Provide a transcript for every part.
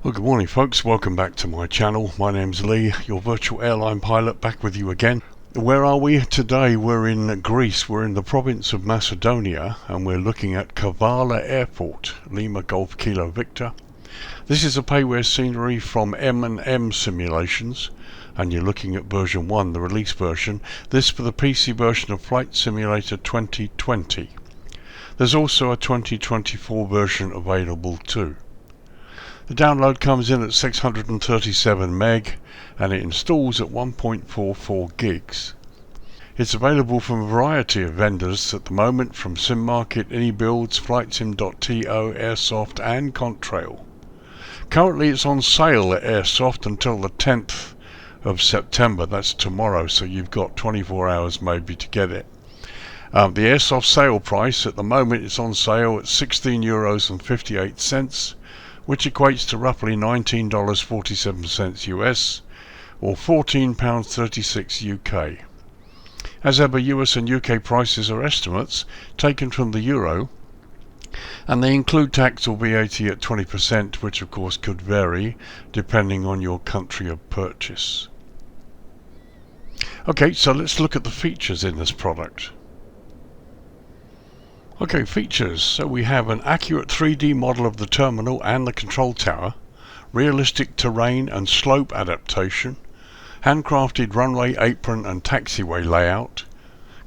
Well, good morning folks, welcome back to my channel. My name's Lee, your virtual airline pilot, back with you again. Where are we today? We're in Greece, we're in the province of Macedonia, and we're looking at Kavala Airport, Lima Golf Kilo Victor. This is a payware scenery from M&M Simulations, and you're looking at version 1, the release version. This for the PC version of Flight Simulator 2020. There's also a 2024 version available too. The download comes in at 637 meg and it installs at 1.44 gigs. It's available from a variety of vendors at the moment, from SimMarket, AnyBuilds, FlightSim.to, Airsoft and Contrail. Currently it's on sale at Airsoft until the 10th of September, that's tomorrow, so you've got 24 hours maybe to get it. The Airsoft sale price at the moment is on sale at €16.58, which equates to roughly $19.47 US or £14.36 UK. As ever, US and UK prices are estimates taken from the euro, and they include tax or VAT at 20%, which of course could vary depending on your country of purchase. Okay, so let's look at the features in this product. Okay, features. So we have an accurate 3D model of the terminal and the control tower, realistic terrain and slope adaptation, handcrafted runway, apron and taxiway layout,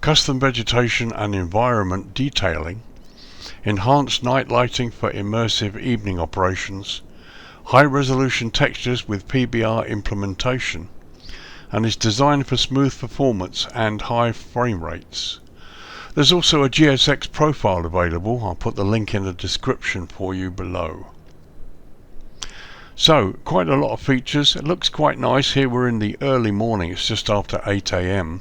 custom vegetation and environment detailing, enhanced night lighting for immersive evening operations, high resolution textures with PBR implementation, and is designed for smooth performance and high frame rates. There's also a GSX profile available. I'll put the link in the description for you below. So, quite a lot of features. It looks quite nice. Here we're in the early morning. It's just after 8 AM.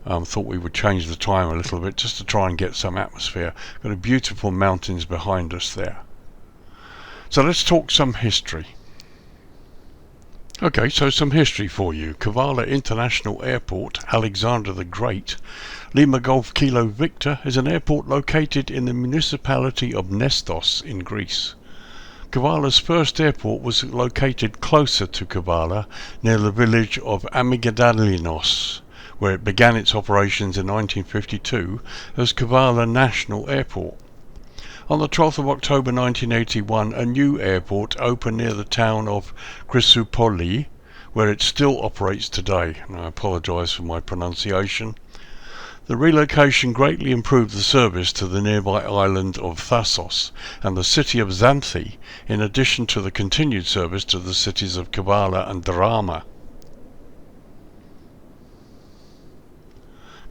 Thought we would change the time a little bit just to try and get some atmosphere. Got a beautiful mountains behind us there. So let's talk some history. Okay, so some history for you. Kavala International Airport, Alexander the Great, Lima Golf Kilo Victor, is an airport located in the municipality of Nestos in Greece. Kavala's first airport was located closer to Kavala, near the village of Amygdalinos, where it began its operations in 1952 as Kavala National Airport. On the 12th of October 1981, a new airport opened near the town of Chrysoupoli, where it still operates today, and I apologise for my pronunciation. The relocation greatly improved the service to the nearby island of Thasos and the city of Xanthi, in addition to the continued service to the cities of Kavala and Drama.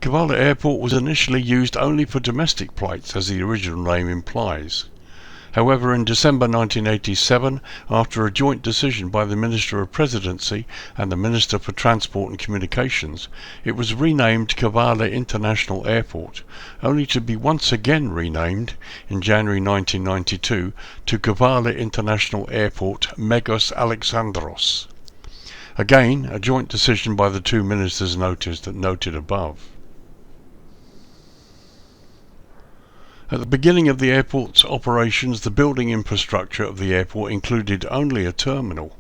Kavala Airport was initially used only for domestic flights, as the original name implies. However, in December 1987, after a joint decision by the Minister of Presidency and the Minister for Transport and Communications, it was renamed Kavala International Airport, only to be once again renamed in January 1992 to Kavala International Airport Megos Alexandros. Again, a joint decision by the two ministers noted above. At the beginning of the airport's operations, the building infrastructure of the airport included only a terminal.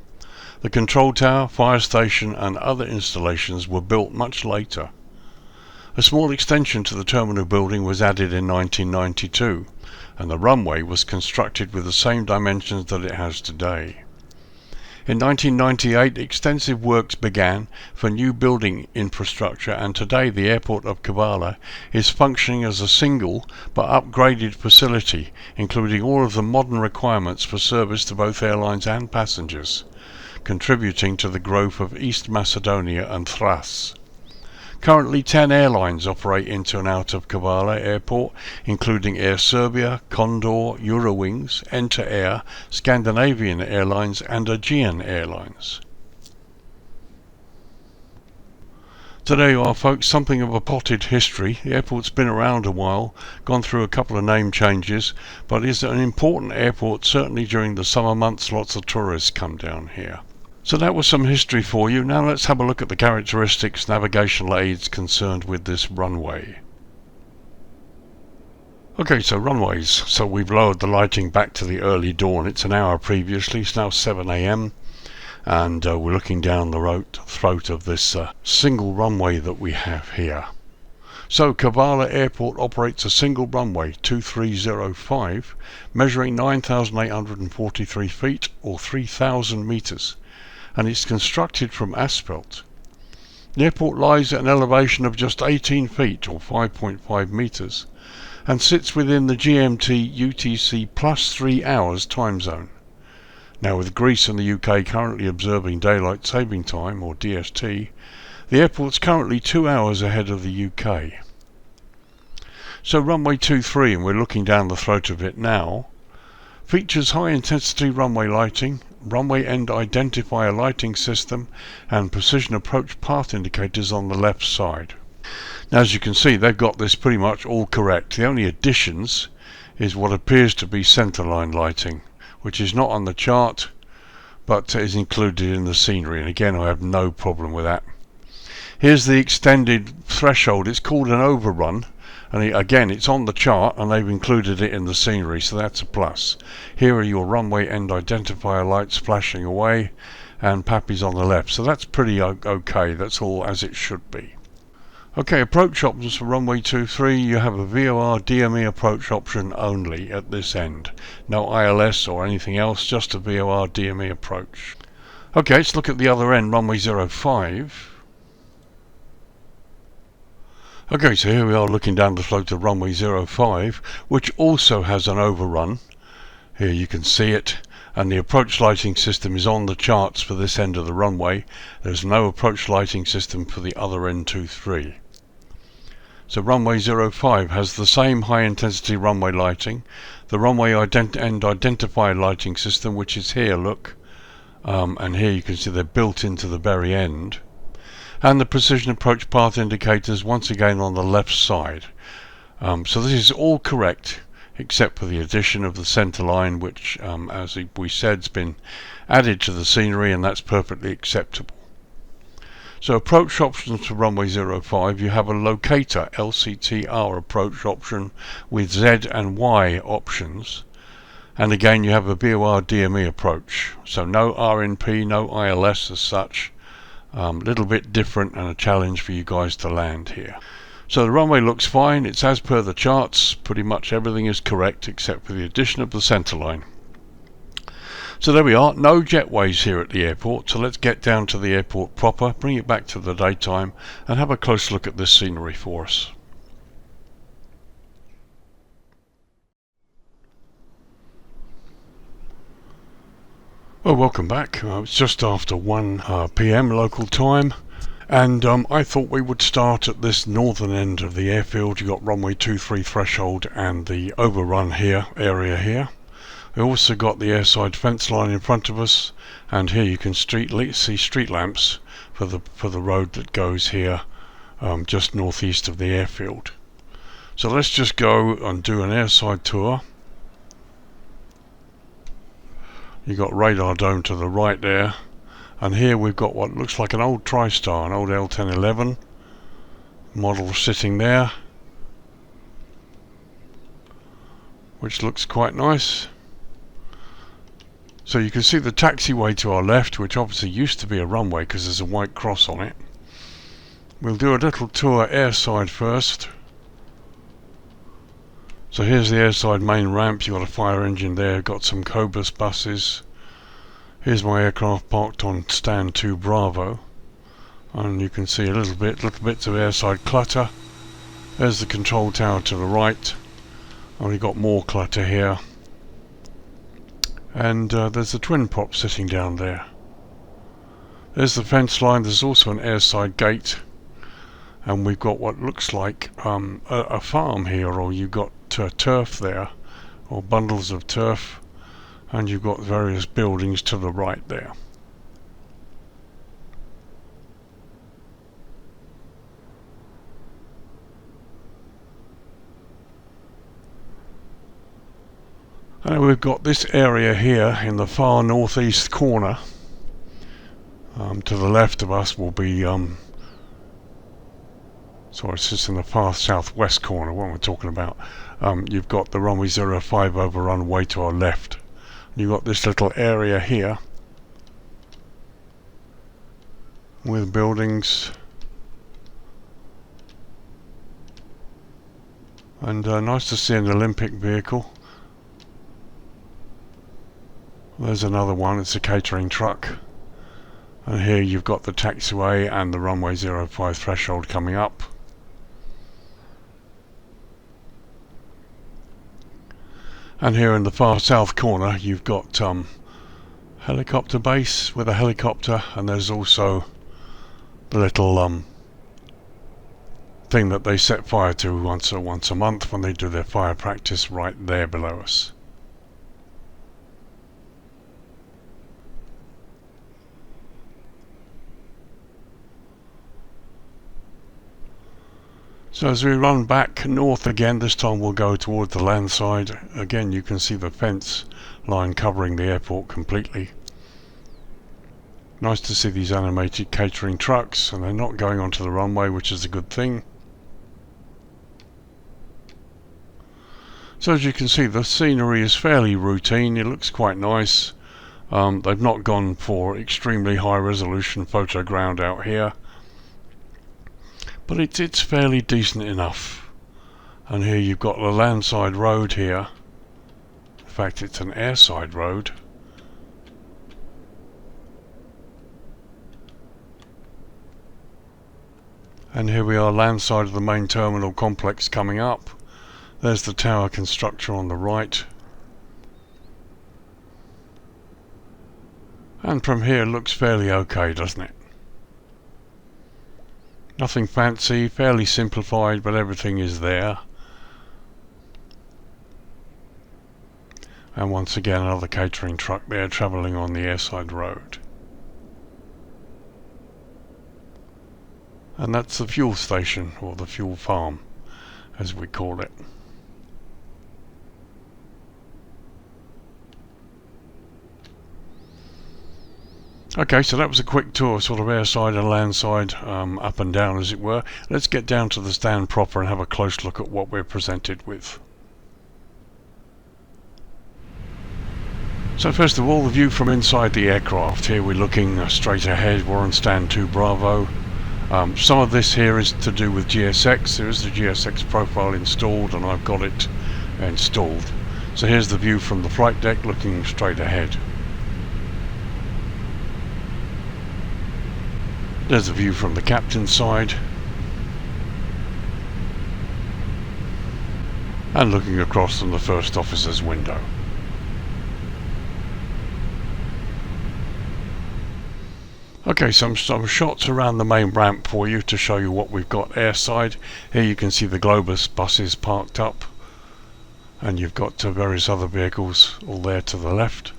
The control tower, fire station and other installations were built much later. A small extension to the terminal building was added in 1992, and the runway was constructed with the same dimensions that it has today. In 1998, extensive works began for new building infrastructure, and today the airport of Kavala is functioning as a single but upgraded facility, including all of the modern requirements for service to both airlines and passengers, contributing to the growth of East Macedonia and Thrace. Currently 10 airlines operate into and out of Kavala Airport, including Air Serbia, Condor, Eurowings, Enter Air, Scandinavian Airlines and Aegean Airlines. So there you are folks, something of a potted history. The airport's been around a while, gone through a couple of name changes, but is an important airport. Certainly during the summer months lots of tourists come down here. So that was some history for you. Now let's have a look at the characteristics, navigational aids concerned with this runway. Okay, so runways. So we've lowered the lighting back to the early dawn. It's an hour previously. It's now 7 AM. And we're looking down the throat of this single runway that we have here. So Kavala Airport operates a single runway 2305, measuring 9,843 feet or 3,000 meters, and it's constructed from asphalt. The airport lies at an elevation of just 18 feet or 5.5 meters and sits within the GMT UTC +3 hours time zone. Now, with Greece and the UK currently observing Daylight Saving Time, or DST, the airport's currently 2 hours ahead of the UK. So runway 23, and we're looking down the throat of it now, features high-intensity runway lighting, runway end identifier lighting system, and precision approach path indicators on the left side. Now, as you can see, they've got this pretty much all correct. The only additions is what appears to be centerline lighting, which is not on the chart, but is included in the scenery, and again, I have no problem with that. Here's the extended threshold. It's called an overrun, and again, it's on the chart, and they've included it in the scenery, so that's a plus. Here are your runway end identifier lights flashing away, and PAPI's on the left, so that's pretty okay. That's all as it should be. Okay, approach options for runway 23. You have a VOR DME approach option only at this end. No ILS or anything else, just a VOR DME approach. Okay, let's look at the other end, runway 05. Okay, so here we are looking down the throat of runway 05, which also has an overrun. Here you can see it, and the approach lighting system is on the charts for this end of the runway. There's no approach lighting system for the other end 23. So runway 05 has the same high intensity runway lighting, the runway end identifier lighting system, which is here, look, and here you can see they're built into the very end, and the precision approach path indicators once again on the left side. So this is all correct except for the addition of the center line, which as we said has been added to the scenery, and that's perfectly acceptable. So approach options for runway 05, you have a locator LCTR approach option with Z and Y options, and again you have a VOR DME approach, so no RNP, no ILS as such. Little bit different and a challenge for you guys to land here. So the runway looks fine, it's as per the charts, pretty much everything is correct except for the addition of the centerline. So there we are, no jetways here at the airport, so let's get down to the airport proper, bring it back to the daytime, and have a close look at this scenery for us. Well, welcome back. It's just after 1 PM local time, and I thought we would start at this northern end of the airfield. You've got runway 23 threshold and the overrun area here. We also got the airside fence line in front of us, and here you can see street lamps for the road that goes here just northeast of the airfield. So let's just go and do an airside tour. You got radar dome to the right there, and here we've got what looks like an old TRISTAR, an old L1011 model sitting there, which looks quite nice. So you can see the taxiway to our left, which obviously used to be a runway because there's a white cross on it. We'll do a little tour airside first. So here's the airside main ramp. You've got a fire engine there, got some Cobus buses. Here's my aircraft parked on stand 2 Bravo, and you can see little bits of airside clutter. There's the control tower to the right, and we've got more clutter here. And there's a twin prop sitting down there. There's the fence line. There's also an airside gate, and we've got what looks like a farm here, or you've got turf there, or bundles of turf, and you've got various buildings to the right there. And we've got this area here in the far northeast corner. To the left of us will be So it's just in the far southwest corner, what we're talking about. You've got the runway 05 over runway to our left. You've got this little area here with buildings. And nice to see an Olympic vehicle. There's another one, it's a catering truck. And here you've got the taxiway and the runway 05 threshold coming up. And here in the far south corner you've got helicopter base with a helicopter, and there's also the little thing that they set fire to once a month when they do their fire practice right there below us. So as we run back north again, this time we'll go toward the land side. Again, you can see the fence line covering the airport completely. Nice to see these animated catering trucks, and they're not going onto the runway, which is a good thing. So as you can see, the scenery is fairly routine. It looks quite nice. They've not gone for extremely high resolution photoground out here, but it's fairly decent enough. And here you've got the landside road here. In fact, it's an airside road. And here we are, landside of the main terminal complex coming up. There's the tower construction on the right. And from here it looks fairly okay, doesn't it? Nothing fancy, fairly simplified, but everything is there. And once again another catering truck there travelling on the airside road. And that's the fuel station, or the fuel farm as we call it. Okay, so that was a quick tour, sort of airside and landside, up and down as it were. Let's get down to the stand proper and have a close look at what we're presented with. So first of all, the view from inside the aircraft. Here we're looking straight ahead, we're on stand 2 Bravo. Some of this here is to do with GSX. There is the GSX profile installed, and I've got it installed. So here's the view from the flight deck looking straight ahead. There's a view from the captain's side, and looking across from the first officer's window. Okay, some shots around the main ramp for you to show you what we've got airside. Here you can see the Globus buses parked up, and you've got various other vehicles all there to the left.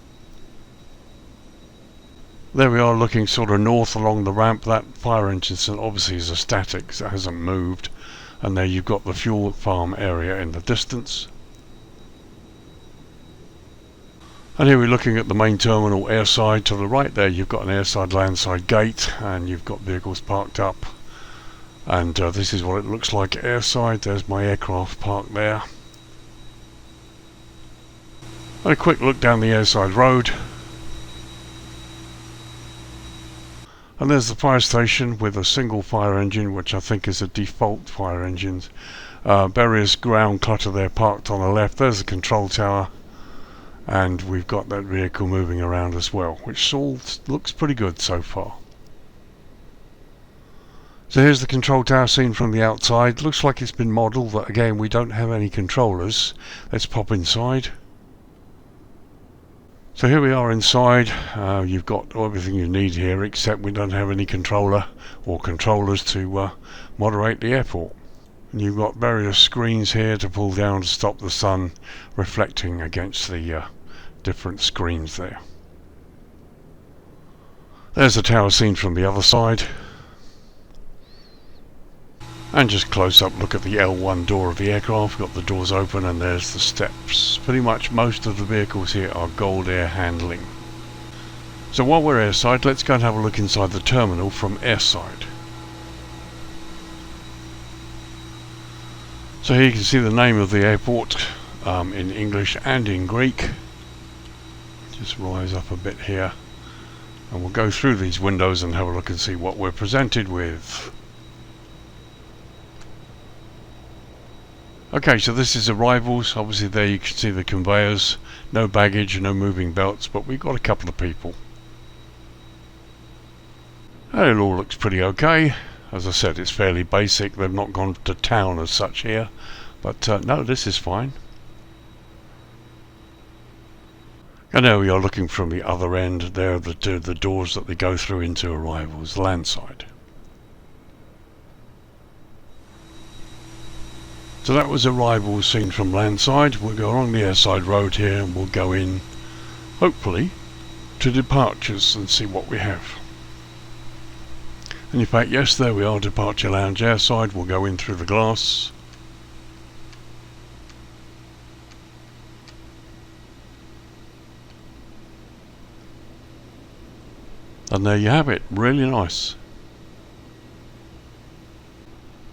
There we are looking sort of north along the ramp. That fire engine obviously is a static, so it hasn't moved. And there you've got the fuel farm area in the distance. And here we're looking at the main terminal airside. To the right there you've got an airside landside gate, and you've got vehicles parked up. And this is what it looks like airside. There's my aircraft parked there. And a quick look down the airside road. And there's the fire station with a single fire engine, which I think is a default fire engine. Various ground clutter there parked on the left. There's the control tower, and we've got that vehicle moving around as well, which all looks pretty good so far. So here's the control tower seen from the outside. Looks like it's been modelled, but again we don't have any controllers. Let's pop inside. So here we are inside. You've got everything you need here, except we don't have any controller or controllers to moderate the airport. And you've got various screens here to pull down to stop the sun reflecting against the different screens there. There's the tower seen from the other side. And just close up look at the L1 door of the aircraft. Got the doors open, and there's the steps. Pretty much most of the vehicles here are Gold Air handling. So while we're airside, let's go and have a look inside the terminal from airside. So here you can see the name of the airport in English and in Greek. Just rise up a bit here and we'll go through these windows and have a look and see what we're presented with. Okay, so this is arrivals. Obviously there you can see the conveyors, no baggage, no moving belts, but we've got a couple of people. And it all looks pretty okay. As I said, it's fairly basic. They've not gone to town as such here, but no, this is fine. And there we are looking from the other end. There are the doors that they go through into arrivals, landside. So that was arrivals seen from landside. We'll go along the airside road here and we'll go in, hopefully, to departures and see what we have. And in fact, yes, there we are, departure lounge airside. We'll go in through the glass. And there you have it, really nice.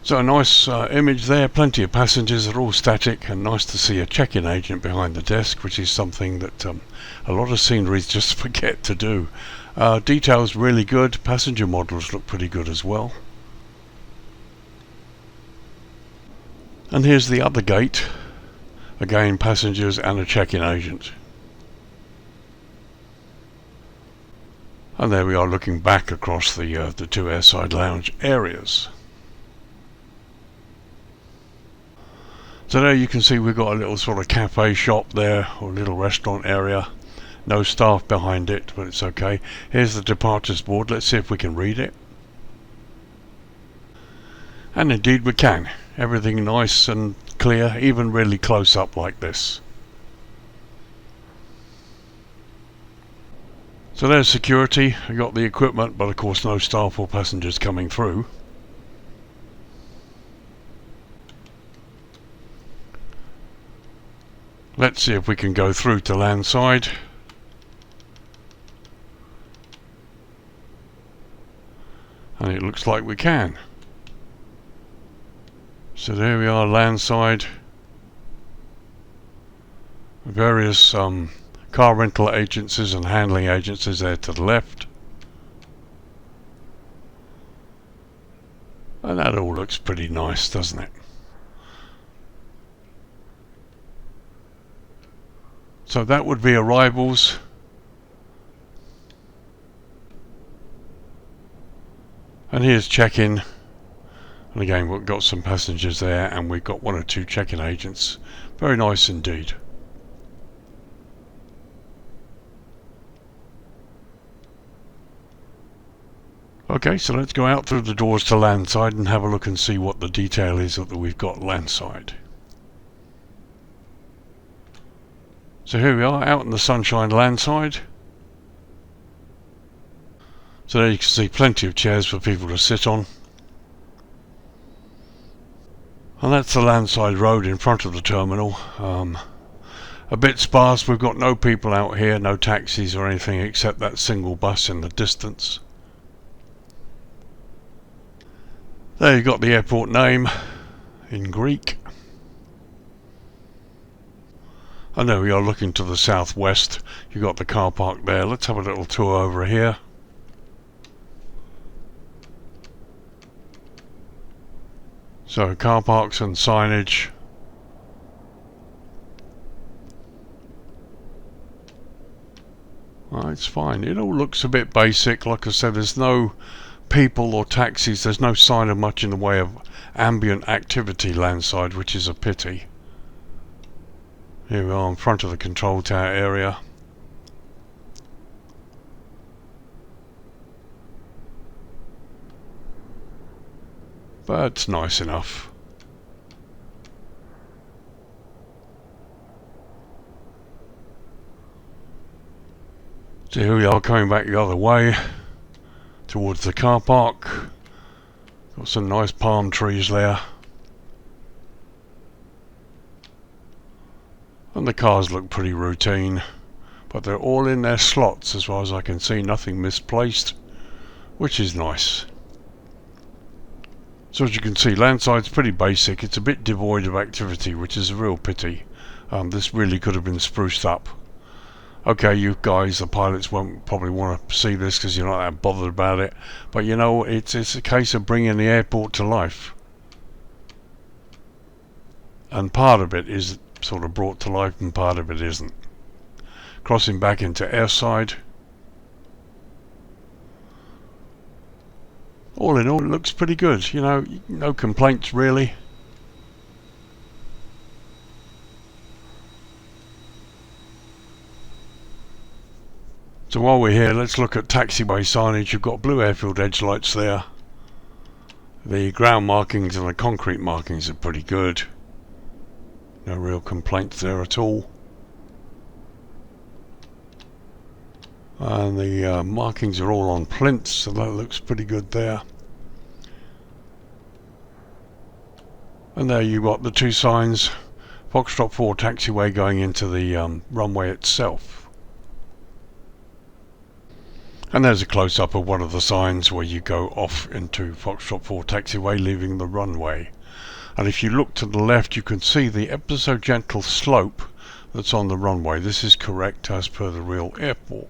So a nice image there, plenty of passengers, are all static, and nice to see a check-in agent behind the desk, which is something that a lot of sceneries just forget to do. Details really good, passenger models look pretty good as well. And here's the other gate, again passengers and a check-in agent. And there we are looking back across the two airside lounge areas. So there you can see we've got a little sort of cafe shop there, or a little restaurant area. No staff behind it, but it's okay. Here's the departures board. Let's see if we can read it. And indeed we can. Everything nice and clear, even really close up like this. So there's security. I got the equipment, but of course no staff or passengers coming through. Let's see if we can go through to landside. And it looks like we can. So there we are, landside. Various car rental agencies and handling agencies there to the left. And that all looks pretty nice, doesn't it? So that would be arrivals. And here's check-in. And again, we've got some passengers there, and we've got one or two check-in agents. Very nice indeed. Okay, so let's go out through the doors to landside and have a look and see what the detail is that we've got landside. So here we are, out in the sunshine landside. So there you can see plenty of chairs for people to sit on. And that's the landside road in front of the terminal. A bit sparse, we've got no people out here, no taxis or anything except that single bus in the distance. There you've got the airport name in Greek. And there we are looking to the southwest. You've got the car park there. Let's have a little tour over here. So car parks and signage. Well, it's fine. It all looks a bit basic. Like I said, there's no people or taxis. There's no sign of much in the way of ambient activity landside, which is a pity. Here we are in front of the control tower area. But it's nice enough. So here we are coming back the other way towards the car park. Got some nice palm trees there. And the cars look pretty routine, but they're all in their slots as far as I can see, nothing misplaced, which is nice. So as you can see, Landside's pretty basic. It's a bit devoid of activity, which is a real pity. This really could have been spruced up. Okay, you guys, the pilots won't probably want to see this because you're not that bothered about it. But you know, it's a case of bringing the airport to life. And part of it is sort of brought to life and part of it isn't. Crossing back into airside. All in all, it looks pretty good. You know, no complaints really. So while we're here, let's look at taxiway signage. You've got blue airfield edge lights there. The ground markings and the concrete markings are pretty good. No real complaints there at all. And the markings are all on plinths, so that looks pretty good there. And there you've got the two signs. Foxtrot 4 taxiway going into the runway itself. And there's a close-up of one of the signs where you go off into Foxtrot 4 taxiway, leaving the runway. And if you look to the left, you can see the ever so gentle slope that's on the runway. This is correct as per the real airport.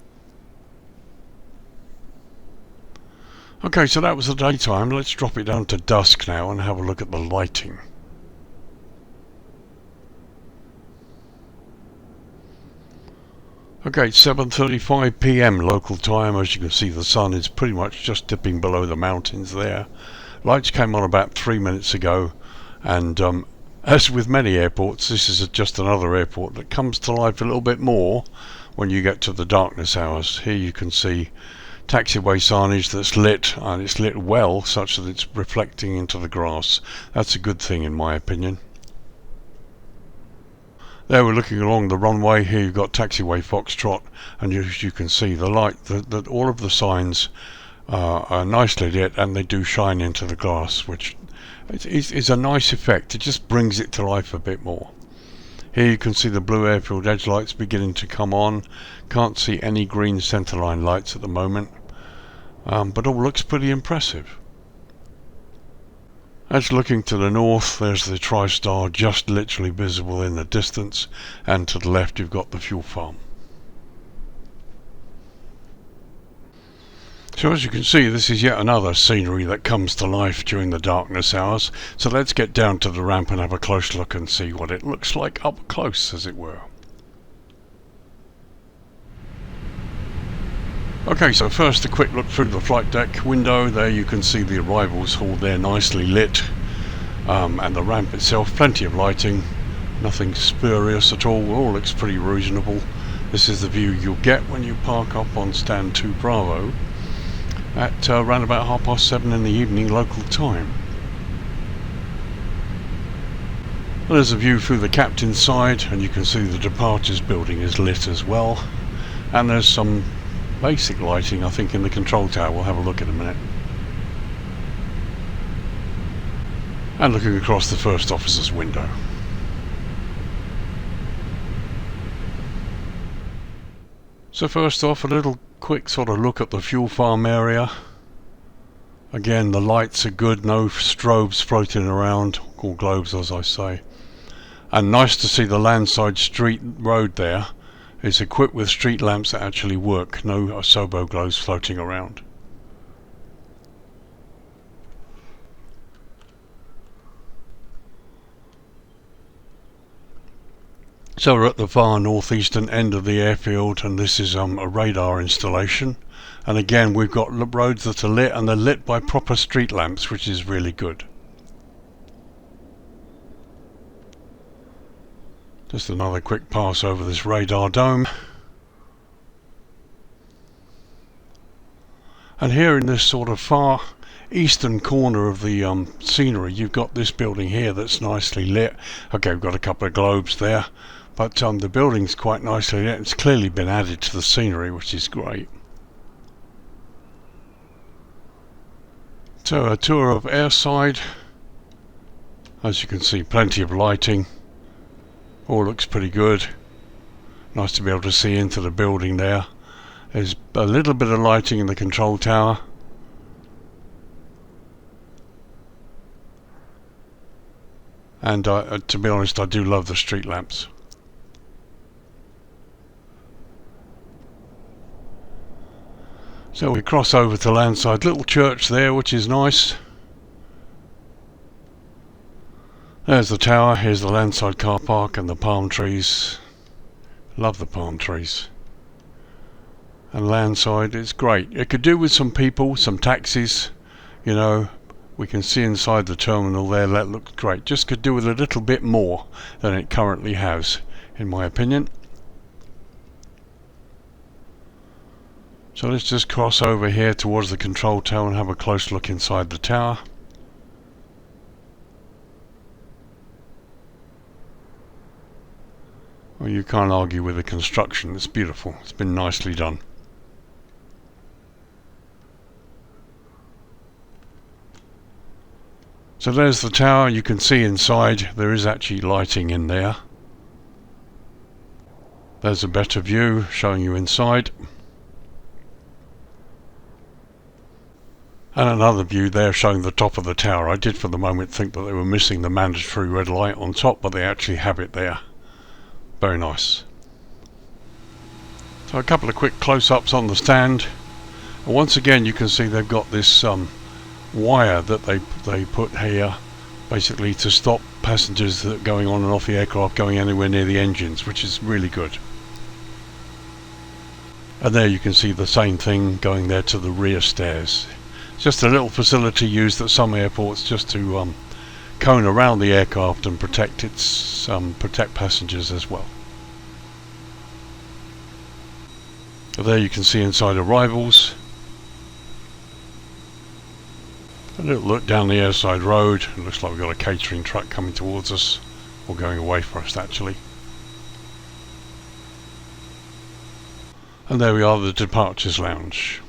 Okay, so that was the daytime. Let's drop it down to dusk now and have a look at the lighting. Okay, 7:35 PM local time. As you can see, the sun is pretty much just dipping below the mountains there. Lights came on about 3 minutes ago, and as with many airports, this is just another airport that comes to life a little bit more when you get to the darkness hours. Here you can see taxiway signage that's lit, and it's lit well such that it's reflecting into the grass. That's a good thing in my opinion. There we're looking along the runway. Here you've got taxiway Foxtrot, and as you can see, the light, all of the signs are nicely lit, and they do shine into the glass, which is a nice effect. It just brings it to life a bit more. Here you can see the blue airfield edge lights beginning to come on. Can't see any green centerline lights at the moment, but all looks pretty impressive. As looking to the north, there's the TRISTAR just literally visible in the distance, and to the left you've got the fuel farm. So as you can see, this is yet another scenery that comes to life during the darkness hours. So let's get down to the ramp and have a close look and see what it looks like up close, as it were. Okay, so first a quick look through the flight deck window. There you can see the arrivals hall there nicely lit, and the ramp itself, plenty of lighting, nothing spurious at all looks pretty reasonable. This is the view you'll get when you park up on stand 2 Bravo at around about 7:30 in the evening local time. Well, there's a view through the captain's side, and you can see the departures building is lit as well, and there's some basic lighting I think in the control tower. We'll have a look in a minute. And looking across the first officer's window. So first off, a little quick sort of look at the fuel farm area. Again, the lights are good, no strobes floating around, or globes as I say. And nice to see the landside street road there. It's equipped with street lamps that actually work, no Asobo glows floating around. So we're at the far northeastern end of the airfield, and this is a radar installation. And again, we've got roads that are lit, and they're lit by proper street lamps, which is really good. Just another quick pass over this radar dome. And here in this sort of far eastern corner of the scenery, you've got this building here that's nicely lit. Okay, we've got a couple of globes there, but the building's quite nicely lit. It's clearly been added to the scenery, which is great. So a tour of airside. As you can see, plenty of lighting. All looks pretty good. Nice to be able to see into the building there. There's a little bit of lighting in the control tower. and to be honest, I do love the street lamps. So we cross over to Landside, little church there, which is nice. There's the tower, here's the Landside car park and the palm trees. Love the palm trees. And Landside is great. It could do with some people, some taxis, you know. We can see inside the terminal there, that looks great. Just could do with a little bit more than it currently has, in my opinion. So let's just cross over here towards the control tower and have a close look inside the tower. Well, you can't argue with the construction. It's beautiful. It's been nicely done. So there's the tower. You can see inside there is actually lighting in there. There's a better view showing you inside. And another view there showing the top of the tower. I did for the moment think that they were missing the mandatory red light on top, but they actually have it there. Very nice. So a couple of quick close-ups on the stand. And once again you can see they've got this wire that they put here basically to stop passengers that are going on and off the aircraft going anywhere near the engines, which is really good. And there you can see the same thing going there to the rear stairs. Just a little facility used at some airports just to cone around the aircraft and protect protect passengers as well. So there you can see inside arrivals. A little look down the airside road. It looks like we've got a catering truck coming towards us, or going away from us actually. And there we are, the departures lounge.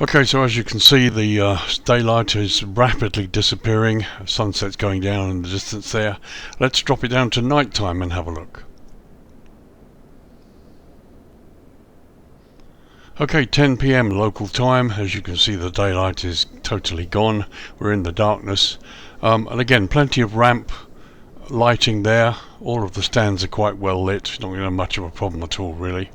Okay, so as you can see, the daylight is rapidly disappearing. Sunset's going down in the distance there. Let's drop it down to night time and have a look. Okay, 10 PM local time. As you can see, the daylight is totally gone. We're in the darkness. And again, plenty of ramp lighting there. All of the stands are quite well lit. Not going to have much of a problem at all, really.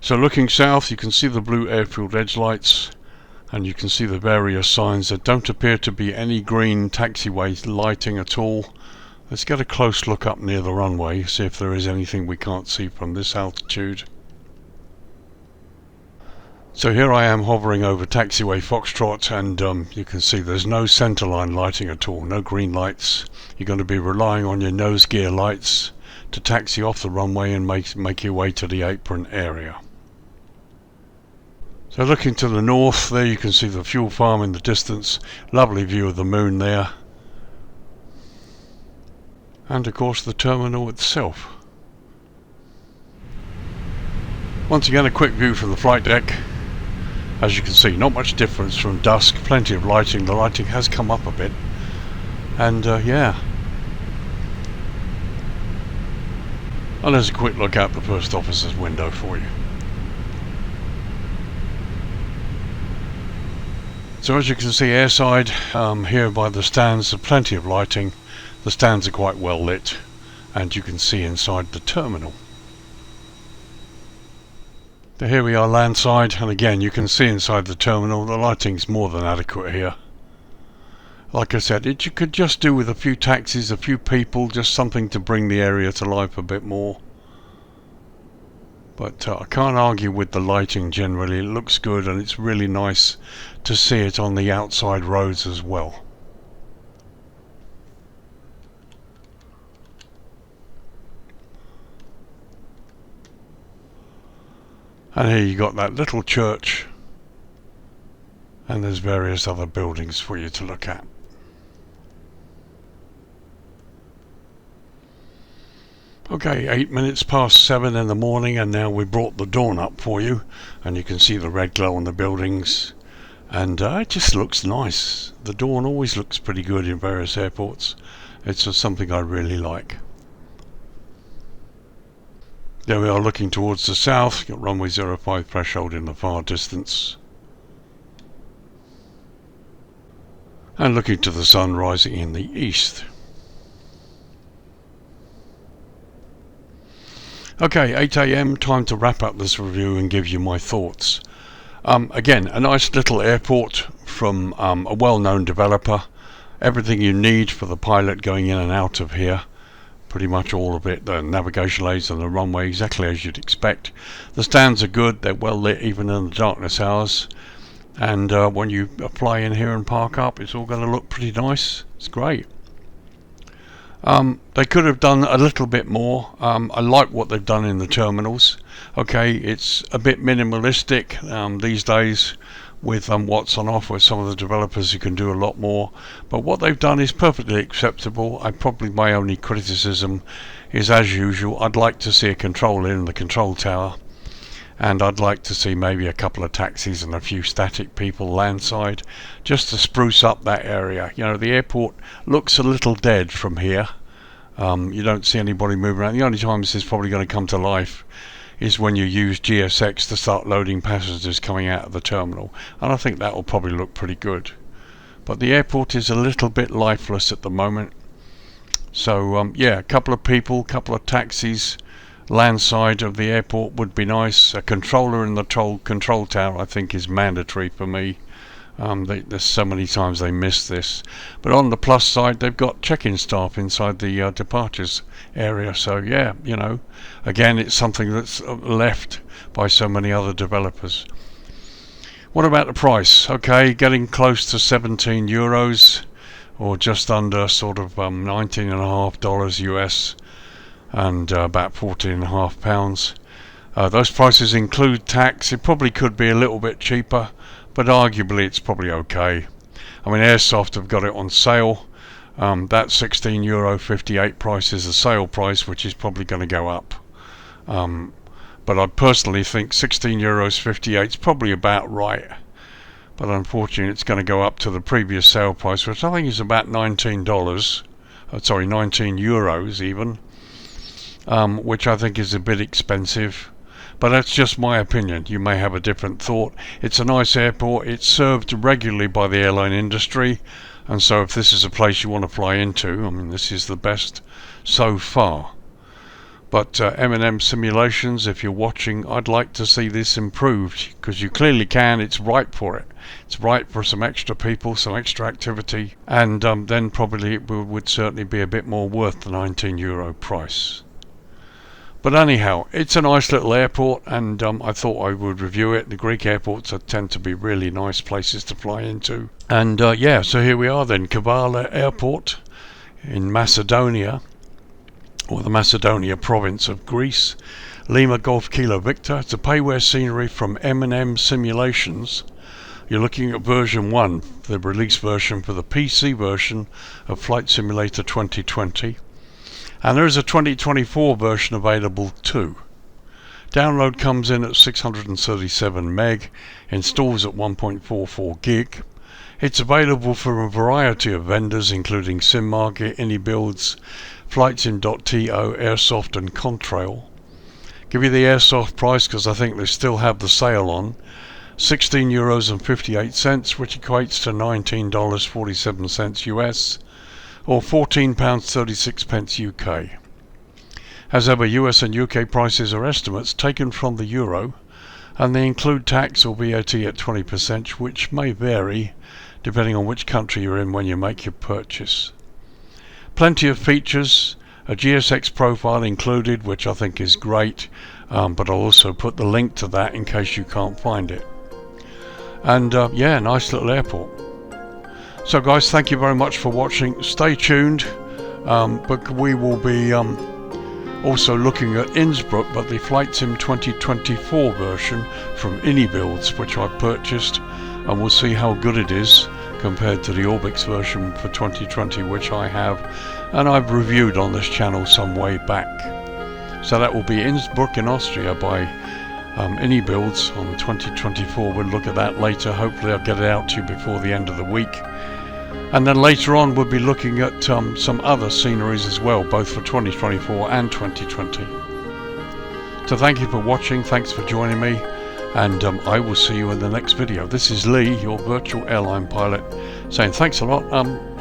So looking south, you can see the blue airfield edge lights, and you can see the various signs. There don't appear to be any green taxiway lighting at all. Let's get a close look up near the runway, see if there is anything we can't see from this altitude. So here I am hovering over taxiway Foxtrot, and you can see there's no centerline lighting at all, no green lights. You're going to be relying on your nose gear lights to taxi off the runway and make your way to the apron area. So looking to the north, there you can see the fuel farm in the distance. Lovely view of the moon there. And of course the terminal itself. Once again, a quick view from the flight deck. As you can see, not much difference from dusk. Plenty of lighting. The lighting has come up a bit. And yeah. And there's a quick look out the first officer's window for you. So as you can see, airside here by the stands, there's plenty of lighting. The stands are quite well lit, and you can see inside the terminal. So here we are landside, and again you can see inside the terminal. The lighting's more than adequate here. Like I said, you could just do with a few taxis, a few people, just something to bring the area to life a bit more. But I can't argue with the lighting generally. It looks good, and it's really nice to see it on the outside roads as well. And here you got that little church, and there's various other buildings for you to look at. Okay, 8 minutes past 7 in the morning, and now we brought the dawn up for you, and you can see the red glow on the buildings, and it just looks nice. The dawn always looks pretty good in various airports. It's just something I really like. There we are looking towards the south. Got runway 05 threshold in the far distance. and looking to the sun rising in the east. Okay, 8 AM, time to wrap up this review and give you my thoughts. Again, a nice little airport from a well-known developer. Everything you need for the pilot going in and out of here. Pretty much all of it, the navigation aids and the runway, exactly as you'd expect. The stands are good, they're well lit even in the darkness hours. And when you fly in here and park up, it's all going to look pretty nice. It's great. They could have done a little bit more. I like what they've done in the terminals. Okay, it's a bit minimalistic these days with what's on offer with some of the developers who can do a lot more. But what they've done is perfectly acceptable. My only criticism is, as usual, I'd like to see a controller in the control tower. And I'd like to see maybe a couple of taxis and a few static people landside, just to spruce up that area. You know, the airport looks a little dead from here. You don't see anybody moving around. The only time this is probably going to come to life is when you use GSX to start loading passengers coming out of the terminal, and I think that will probably look pretty good. But the airport is a little bit lifeless at the moment. So yeah, a couple of people, couple of taxis landside of the airport would be nice. A controller in the control tower I think is mandatory for me. There's so many times they miss this. But on the plus side, they've got check-in staff inside the departures area. So yeah, you know, again, it's something that's left by so many other developers. What about the price? Okay, getting close to 17 euros, or just under sort of $19.50 US, and about £14.50. Those prices include tax. It probably could be a little bit cheaper, but arguably it's probably okay. I mean, Airsoft have got it on sale. That €16.58 price is the sale price, which is probably going to go up. But I personally think €16.58 is probably about right. But unfortunately, it's going to go up to the previous sale price, which I think is about $19 euros even, which I think is a bit expensive. But that's just my opinion. You may have a different thought. It's a nice airport. It's served regularly by the airline industry, and so if this is a place you want to fly into, I mean, this is the best so far. But M&M Simulations, if you're watching, I'd like to see this improved, because you clearly can. It's ripe for it. It's ripe for some extra people, some extra activity, and then probably it would certainly be a bit more worth the €19 price. But anyhow, it's a nice little airport, and I thought I would review it. The Greek airports tend to be really nice places to fly into. And yeah, so here we are then, Kavala Airport in Macedonia, or the Macedonia province of Greece. Lima Golf Kilo Victor. It's a payware scenery from M&M Simulations. You're looking at version 1, the release version for the PC version of Flight Simulator 2020. And there is a 2024 version available too. Download comes in at 637 meg, installs at 1.44 gig. It's available from a variety of vendors including SimMarket, AnyBuilds, FlightSim.to, Airsoft and Contrail. Give you the Airsoft price because I think they still have the sale on. €16.58, which equates to $19.47 US, or £14.36 UK. As ever, US and UK prices are estimates taken from the euro, and they include tax or VAT at 20%, which may vary depending on which country you're in when you make your purchase. Plenty of features, a GSX profile included, which I think is great, but I'll also put the link to that in case you can't find it. And yeah, nice little airport. So guys, thank you very much for watching. Stay tuned, but we will be also looking at Innsbruck, but the Flight Sim 2024 version from AnyBuilds, which I purchased, and we'll see how good it is compared to the Orbix version for 2020, which I have, and I've reviewed on this channel some way back. So that will be Innsbruck in Austria by AnyBuilds on 2024. We'll look at that later. Hopefully I'll get it out to you before the end of the week. And then later on we'll be looking at some other sceneries as well, both for 2024 and 2020. So thank you for watching, thanks for joining me, and I will see you in the next video. This is Lee, your virtual airline pilot, saying thanks a lot.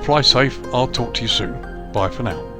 Fly safe. I'll talk to you soon. Bye for now.